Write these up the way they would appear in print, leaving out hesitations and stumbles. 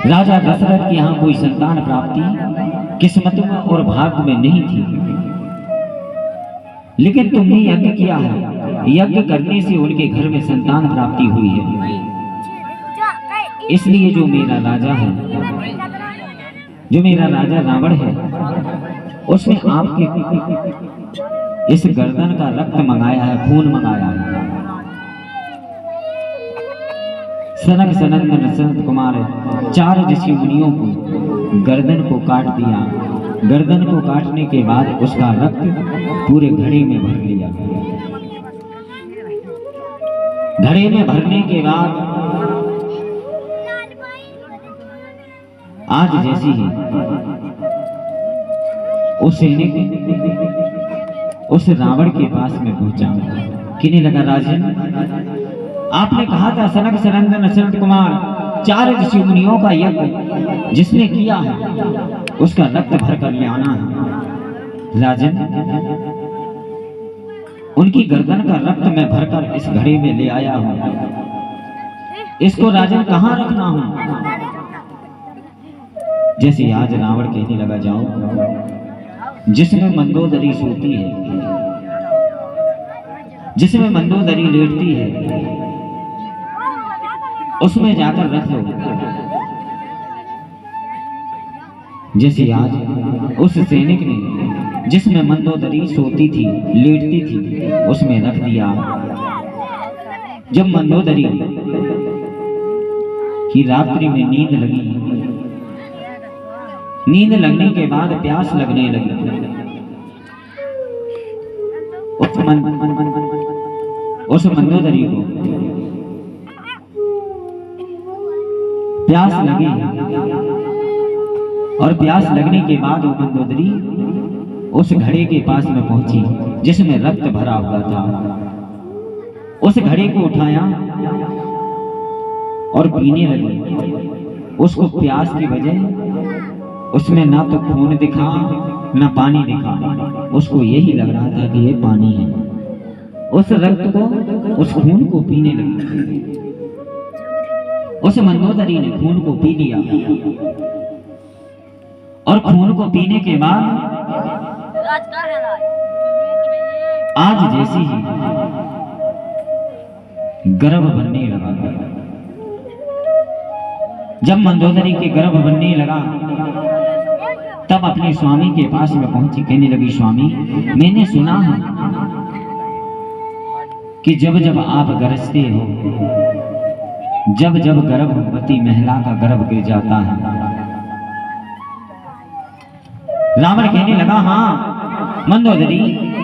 राजा दशरथ के यहाँ कोई संतान प्राप्ति किस्मत में और भाग्य में नहीं थी, लेकिन तुमने यज्ञ किया है। यज्ञ करने से उनके घर में संतान प्राप्ति हुई है। इसलिए जो मेरा राजा है, जो मेरा राजा रावण है, उसने आपके इस गर्दन का रक्त मंगाया है, खून मंगाया है। सनक सनंदन सनत कुमार 4 ऋषि मुनियों को गर्दन को काट दिया। गर्दन को काटने के बाद उसका रक्त पूरे घड़े में भर लिया। घड़े में भरने के बाद आज जैसी ही उस सैनिक उस रावण के पास में पहुंचा, कहने लगा, राजन, आपने कहा था सनक सनंदन सनत कुमार 4 ऋषि मुनियों का यज्ञ जिसने किया है उसका रक्त भर कर ले आना है। राजन, उनकी गर्दन का रक्त मैं भरकर इस घड़े में ले आया हूं। इसको राजन कहां रखना हूं? जैसे आज रावण कहने लगा, जाओ, जिसमें मंदोदरी सोती है, जिसमें मंदोदरी लेटती है, उसमें जाकर रख लो। जैसे आज उस सैनिक ने जिसमें मंदोदरी सोती थी, लेटती थी, उसमें रख दिया। जब मंदोदरी की रात्रि में नींद लगी, नींद लगने के बाद प्यास लगने लगी, उस मंदोदरी को प्यास लगी और प्यास लगने के बाद वो मंदोदरी उस घड़े के पास में पहुंची जिसमें रक्त भरा हुआ था। उस घड़े को उठाया और पीने लगी। उसको प्यास की वजह उसमें ना तो खून दिखा ना पानी दिखा, उसको यही लग रहा था कि ये पानी है। उस रक्त को, उस खून को पीने लगी। उस मंदोदरी ने खून को पी लिया और खून को पीने के बाद आज जैसी ही गर्भ बनने लगा। जब मंदोदरी के गर्भ बनने लगा तब अपने स्वामी के पास में पहुंची, कहने लगी, स्वामी, मैंने सुना है कि जब जब आप गरजते हो, जब जब गर्भवती महिला का गर्भ गिर जाता है। रावण कहने लगा, हाँ मंदोदरी,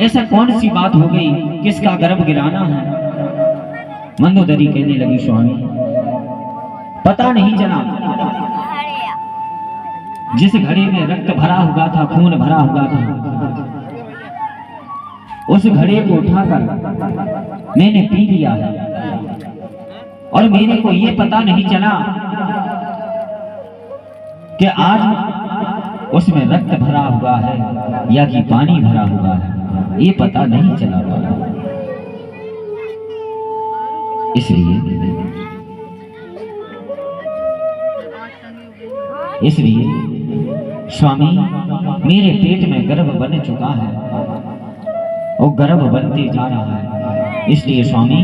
ऐसा कौन सी बात हो गई, किसका गर्भ गिराना है? मंदोदरी कहने लगी, स्वामी, पता नहीं चला। जिस घड़े में रक्त भरा हुआ था, खून भरा हुआ था, उस घड़े को उठाकर मैंने पी लिया है और मेरे को ये पता नहीं चला कि आज उसमें रक्त भरा हुआ है या कि पानी भरा हुआ है, ये पता नहीं चला पाया। इसलिए स्वामी, मेरे पेट में गर्भ बन चुका है और गर्भ बनते जा रहा है। इसलिए स्वामी,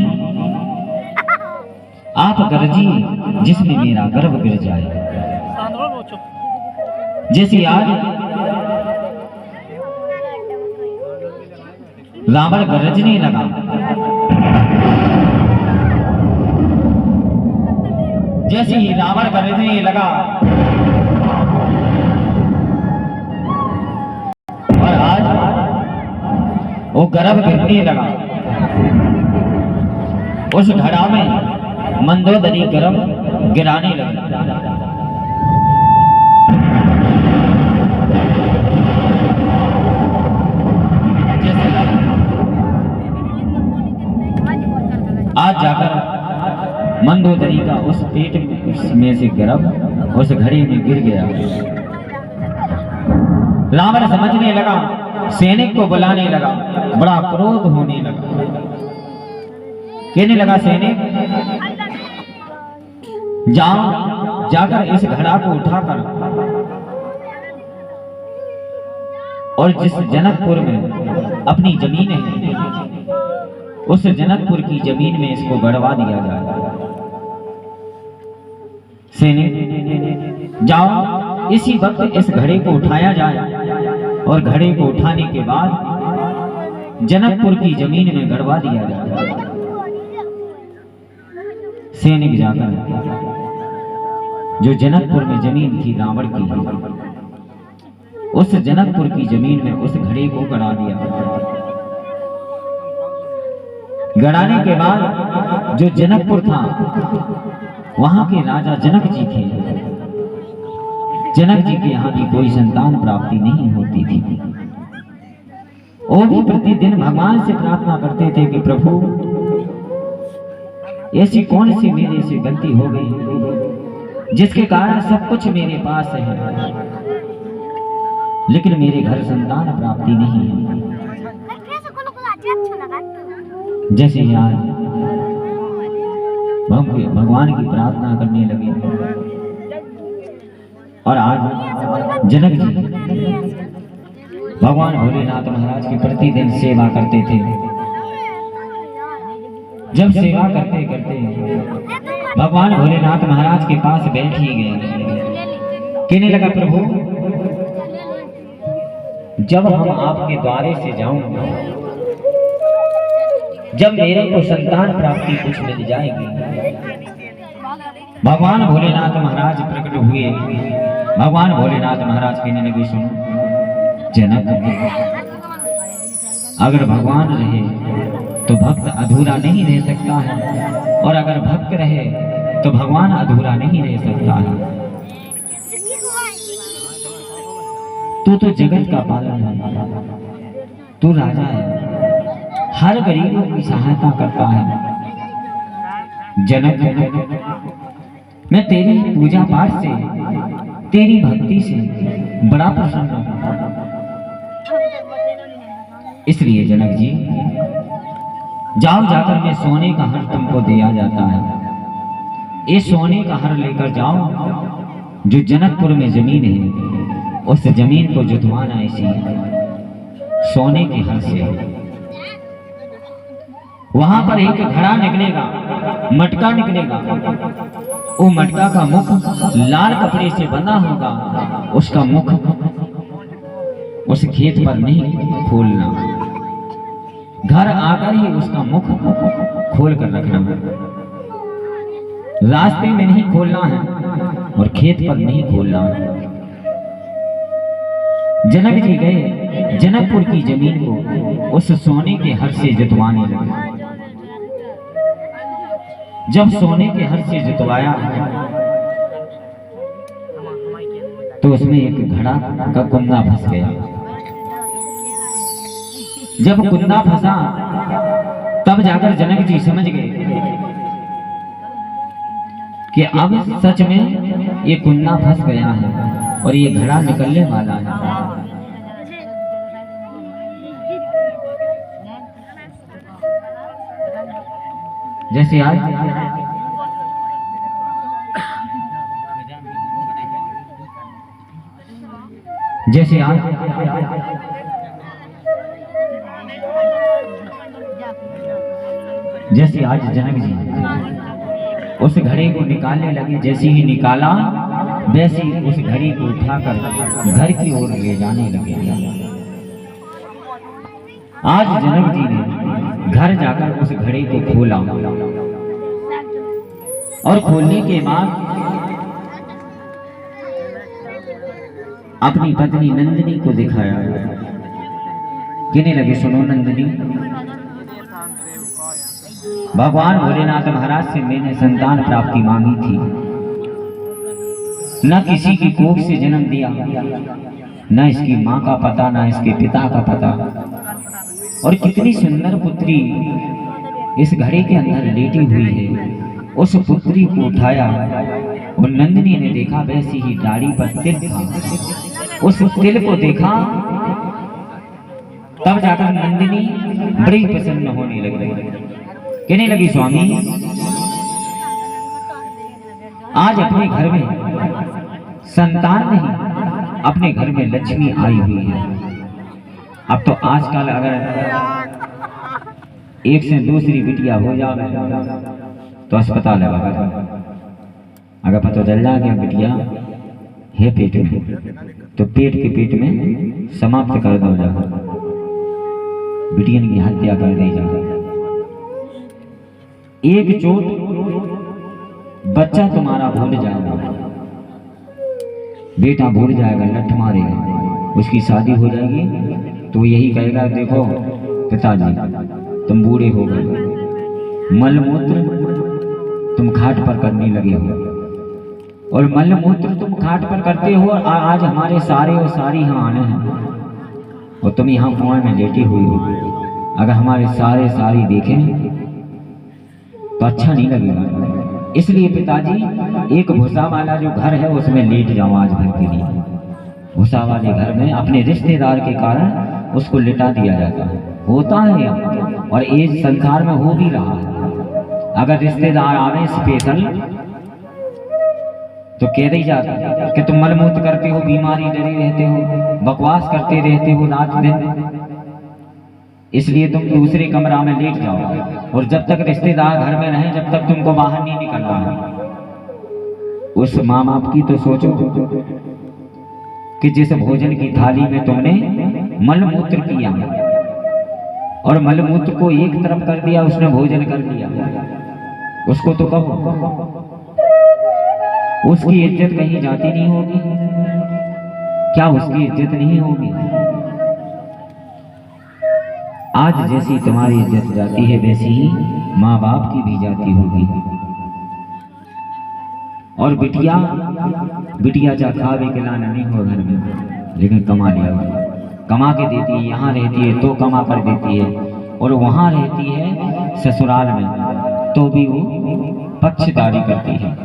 आप गरजिए जिसमें मेरा गर्भ गिर जाए। जैसे आज रावण गरजने लगा, जैसे ही रावण गरजने लगा और आज वो गर्भ गिरने लगा। उस घड़ा में मंदोदरी गर्भ गिराने लगी। आज जाकर मंदोदरी का उस पेट में से गर्भ उस घड़े में गिर गया। रावण समझने लगा, सैनिक को बुलाने लगा, बड़ा क्रोध होने लगा। कहने लगा, सैनिक जाओ जाकर इस घड़ा को उठाकर और जिस जनकपुर में अपनी जमीन है उस जनकपुर की जमीन में इसको गड़वा दिया जाए। सैनिक जाओ, इसी वक्त इस घड़े को उठाया जाए और घड़े को उठाने के बाद जनकपुर की जमीन में गड़वा दिया जाए। सैनिक जाकर जो जनकपुर में जमीन थी रावण की, उस जनकपुर की जमीन में उस घड़े को गड़ा दिया। गड़ाने के बाद जो जनकपुर था वहां के राजा जनक जी थे। जनक जी के यहाँ भी कोई संतान प्राप्ति नहीं होती थी। वो भी प्रतिदिन भगवान से प्रार्थना करते थे कि प्रभु ऐसी कौन सी मेरे से गलती हो गई जिसके कारण सब कुछ मेरे पास है लेकिन मेरे घर संतान प्राप्ति नहीं है। जैसे यार भगवान की प्रार्थना करने लगे और आज जनक जी भगवान भोलेनाथ महाराज की प्रतिदिन सेवा करते थे। जब सेवा करते करते भगवान भोलेनाथ महाराज के पास बैठ ही गए। कहने लगा प्रभु जब हम आपके द्वारे से जाऊंगा, जब मेरे को संतान प्राप्ति कुछ मिल जाएगी। भगवान भोलेनाथ महाराज प्रकट हुए। भगवान भोलेनाथ महाराज कहने लगे सुनो जनक, अगर भगवान रहे तो भक्त अधूरा नहीं रह सकता है और अगर भक्त रहे तो भगवान अधूरा नहीं रह सकता है। तू तो जगत का पालन है, तू राजा है, हर गरीबों की सहायता करता है। जनक मैं तेरी पूजा पाठ से, तेरी भक्ति से बड़ा प्रसन्न हूं। इसलिए जनक जी जाओ, जाकर मैं सोने का हर तुमको दिया जाता है। ये सोने का हर लेकर जाओ, जो जनकपुर में जमीन है उस जमीन को जुतवाना इसी सोने के हर से। वहां पर एक घड़ा निकलेगा, मटका निकलेगा। वो मटका का मुख लाल कपड़े से बंधा होगा। उसका मुख उस खेत पर नहीं खोलना, घर आकर ही उसका मुख खोल कर रखना। रास्ते में नहीं खोलना है और खेत पर नहीं खोलना है। जनक जी गए, जनकपुर की जमीन को उस सोने के हर से जुतवाने लगे। जब सोने के हर से जुतवाया तो उसमें एक घड़ा का कुंदा फंस गया। जब कुंदा फंसा तब जाकर जनक जी समझ गए कि अब सच में ये कुंदा फंस गया है और ये घड़ा निकलने वाला है। जैसे आज जनक जी उस घड़े को निकालने लगे। जैसे ही निकाला वैसे ही उस घड़ी को उठाकर घर की ओर ले जाने लगे। आज जनक जी ने घर जाकर उस घड़ी को खोला और खोलने के बाद अपनी पत्नी नंदिनी को दिखाया। कहने लगे सुनो नंदिनी, भगवान भोलेनाथ महाराज से मैंने संतान प्राप्ति मांगी थी। न किसी की कोख से जन्म दिया, न इसकी माँ का पता, न इसके पिता का पता। और कितनी सुंदर पुत्री इस घड़े के अंदर लेटी हुई है। उस पुत्री को उठाया और नंदिनी ने देखा वैसी ही डाली पर तिल था। उस तिल को देखा तब जाकर नंदिनी बड़ी प्रसन्न होने लगी। कहने लगी स्वामी आज अपने घर में संतान नहीं, अपने घर में लक्ष्मी आई हुई है। अब तो आजकल अगर एक से दूसरी बिटिया हो जाए तो अस्पताल है, अगर पता चल जाए कि बिटिया है पेट में, तो पेट के पेट में समाप्त कर दो जा, बिटियन की हत्या कर दी जा। एक चोट बच्चा तुम्हारा भूल जाएगा, बेटा भूल जाएगा, लठ मारेगा, उसकी शादी हो जाएगी तो यही कहेगा देखो पिताजी तुम बूढ़े हो गए, मलमूत्र तुम खाट पर करने लगे हो, और मलमूत्र तुम खाट पर करते हो, आज हमारे सारे और सारी यहाँ आने हैं और तुम यहाँ कुआं में लेटी हुई हो। अगर हमारे सारे सारी देखें तो अच्छा नहीं लगेगा। इसलिए पिताजी एक भूसा वाला जो घर है उसमें लेट जाओ आज भर के लिए। भूसा वाले घर में अपने रिश्तेदार के कारण उसको लिटा दिया जाता है, होता है और इस संसार में हो भी रहा है। अगर रिश्तेदार आवे स्पेशल तो कह दी जाता कि तुम मलमूत्र करते हो, बीमारी डरे रहते हो, बकवास करते रहते हो रात दिन, इसलिए तुम दूसरे कमरा में लेट जाओ। और जब तक रिश्तेदार घर में रहें, जब तक तुमको बाहर नहीं निकलना है। उस माँ बाप की तो सोचो कि जिस भोजन की थाली में तुमने मलमूत्र किया और मलमूत्र को एक तरफ कर दिया, उसने भोजन कर लिया, उसको तो कहो उसकी इज्जत कहीं जाती नहीं होगी क्या? उसकी इज्जत नहीं होगी? आज जैसी तुम्हारी इज्जत जाती है वैसी ही माँ बाप की भी जाती होगी। और बिटिया जा खावे खिलाना नहीं हो घर में, लेकिन कमा लिया, कमा के देती है, यहाँ रहती है तो कमा कर देती है, और वहाँ रहती है ससुराल में तो भी वो पक्षधारी करती है।